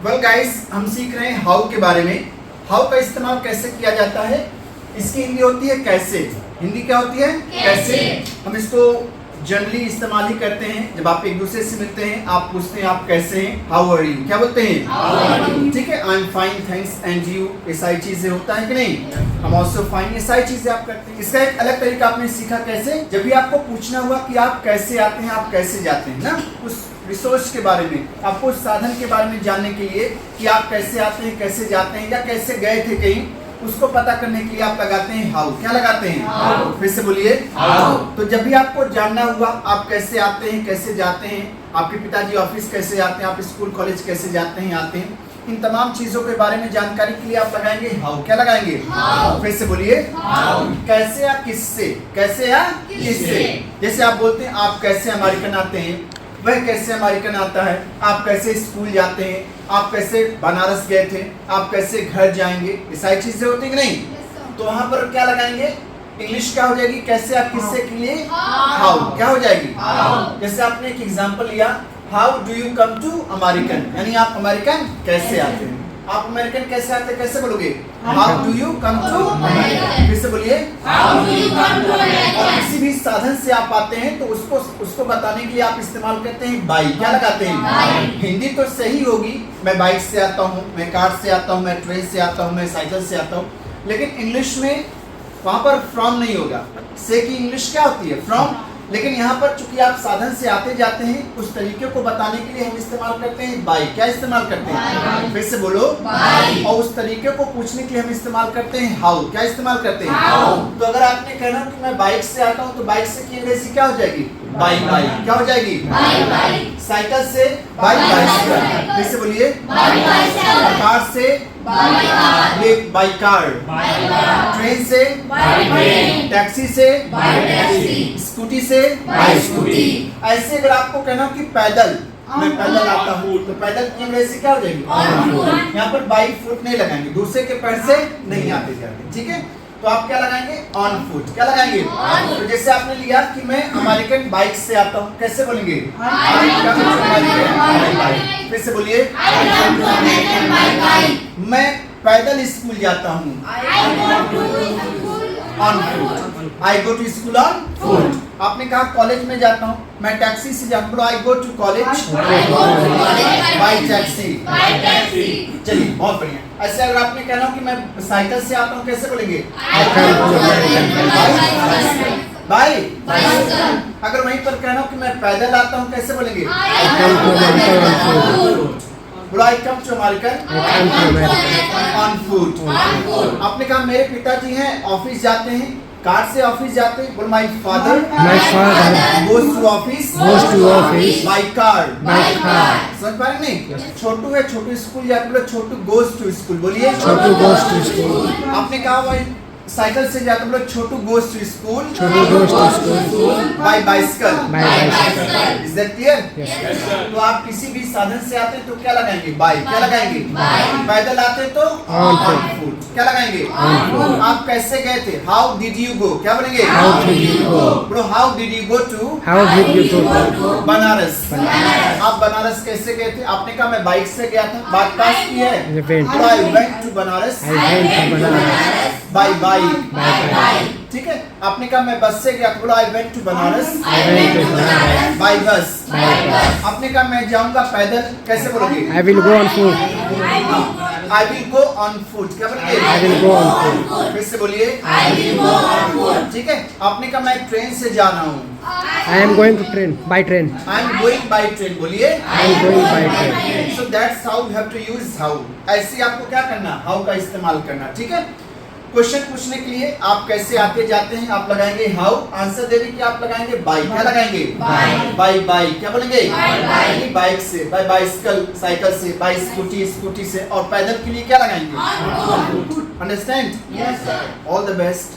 Well guys, हम सीख रहे हैं हाउ के बारे में। हाउ का इस्तेमाल कैसे किया जाता है। इसकी हिंदी होती है कैसे। हिंदी क्या होती है? कैसे। हम इसको जनरली इस्तेमाल ही करते हैं जब आप एक दूसरे से मिलते हैं, आप पूछते हैं आप कैसे हैं, हाउ आर यू, क्या बोलते हैं? ठीक है, I am fine thanks and you, ये सारी चीजें होता है कि नहीं? हम ऑल्सो फाइन, ये सारी चीजें आप करते हैं। इसका एक अलग तरीका आपने सीखा कैसे। जब भी आपको पूछना हुआ कि आप कैसे आते हैं, आप कैसे जाते हैं ना, उस रिसोर्स के बारे में, आपको उस साधन के बारे में जानने के लिए कि आप कैसे आते हैं, कैसे जाते हैं या कैसे गए थे कहीं, उसको पता करने के लिए आप लगाते हैं हाउ। क्या लगाते हैं? हाउ। फिर से बोलिए हाउ। तो जब भी आपको जानना हुआ आप कैसे आते हैं, कैसे जाते हैं, आपके पिताजी ऑफिस कैसे जाते हैं, आप स्कूल कॉलेज कैसे जाते हैं, आते हैं, इन तमाम चीजों के बारे में जानकारी के लिए आप लगाएंगे हाउ। क्या लगाएंगे? हाउ। फिर से बोलिए हाउ। कैसे या किससे, कैसे या किससे। जैसे आप बोलते हैं आप कैसे अमेरिकन आते हैं, वह कैसे अमेरिकन आता है, आप कैसे स्कूल जाते हैं, आप कैसे बनारस गए थे, आप कैसे घर जाएंगे, ये सारी चीजें होती है कि नहीं? तो वहां पर क्या लगाएंगे? इंग्लिश क्या हो जाएगी? कैसे आप किससे के लिए? हाउ। क्या हो जाएगी? हाउ। जैसे आपने एक एग्जांपल लिया, how do you come to American, यानी आप अमेरिकन कैसे आते हैं। आप अमेरिकन कैसे आते हैं, कैसे बोलोगे? How do you come to American. फिर से बोलिए how do you come to American. और किसी भी साधन से आप आते हैं तो उसको बताने के लिए आप इस्तेमाल करते हैं बाई। क्या लगाते हैं? हिंदी तो सही होगी, मैं बाइक से आता हूँ, मैं कार से आता हूँ, मैं ट्रेन से आता हूँ, मैं साइकिल से आता हूँ, लेकिन इंग्लिश में वहां पर फ्रॉम नहीं होगा। से की इंग्लिश क्या होती है? फ्रॉम। लेकिन यहाँ पर चूंकि आप साधन से आते जाते हैं, उस तरीके को बताने के लिए हम इस्तेमाल करते हैं बाई। क्या इस्तेमाल करते हैं? फिर से बोलो बाई। और उस तरीके को पूछने के लिए हम इस्तेमाल करते हैं हाउ। क्या इस्तेमाल करते हैं? हाउ। तो अगर आपने कहना कि मैं बाइक से आता हूँ, तो बाइक से की अंग्रेजी क्या हो जाएगी? By by. क्या हो जाएगी? By by. साइकिल से बाई बाइसिकल। फिर से बोलिए बाई बाइसिकल। कार से बाई कार। ट्रेन से बाई ट्रेन। टैक्सी से बाई टैक्सी। स्कूटी से बाई स्कूटी। ऐसे अगर आपको कहना कि पैदल, मैं पैदल आता हूँ, तो पैदल की अंग्रेजी क्या हो जाएगी? यहाँ पर बाई फुट नहीं लगाएंगे, दूसरे के पैर से नहीं आते जाते। ठीक है, तो आप क्या लगाएंगे? On foot. क्या लगाएंगे? तो जैसे आपने लिया कि मैं अमेरिकन बाइक से आता हूँ, कैसे बोलेंगे? फिर से बोलिए मैं पैदल स्कूल जाता हूँ, on foot. I go to school on foot. आपने कहा कॉलेज में जाता हूँ, मैं टैक्सी से जाता हूँ, I go to college by taxi. चलिए, बहुत बढ़िया। ऐसे अगर आपने कहना हो कि मैं साइकिल से आता हूँ, कैसे बोलेंगे? बाई। अगर वहीं पर कहना हो कि मैं पैदल आता हूँ, कैसे बोलेंगे? I come to American on foot. आपने कहा मेरे पिताजी हैं, ऑफिस जाते हैं, कार से ऑफिस जाते हैं, बोल my father goes to office by car. समझ पा रहे नहीं? छोटू है, छोटू स्कूल जाते, बोले छोटू गोज टू स्कूल। बोलिए छोटू गोज टू स्कूल। आपने कहा भाई साइकिल से जाते, बोले Chhotu goes to school by bicycle. Is that clear? तो आप किसी भी साधन से आते हैं तो क्या लगाएंगे? बाय। क्या लगाएंगे? पैदल आते तो ऑन फुट। क्या लगाएंगे? आप कैसे गए थे? How did you go. क्या बोलेंगे? Bro how did you go to Banaras. आप बनारस कैसे गए थे? आपने कहा मैं बाइक से गया था, बात पास की है, I went to Banaras by bike. ठीक है, आपने कहा मैं बस से गया, बोला I went to Banaras by bus. आपने कहा मैं जाऊंगा पैदल, कैसे बोलोगे? I will go on foot. I will go on foot. क्या बोलेंगे? I will go on foot. फिर से बोलिए I will go on foot. ठीक है, आपने कहा मैं ट्रेन से जा रहा हूँ, I am going to train by train. I am going by train. बोलिए I am going by train. So that's how you have to use how. ऐसे आपको क्या करना? हाउ का इस्तेमाल करना। ठीक है, क्वेश्चन पूछने के लिए आप कैसे आते जाते हैं, आप लगाएंगे हाउ। आंसर देने के लिए आप लगाएंगे बाई। क्या लगाएंगे? By by. क्या बोलेंगे? बाइक से, बाय बाइसिकल, साइकिल से, बाय स्कूटी, स्कूटी से, और पैदल के लिए क्या लगाएंगे? अंडरस्टैंड? All the best.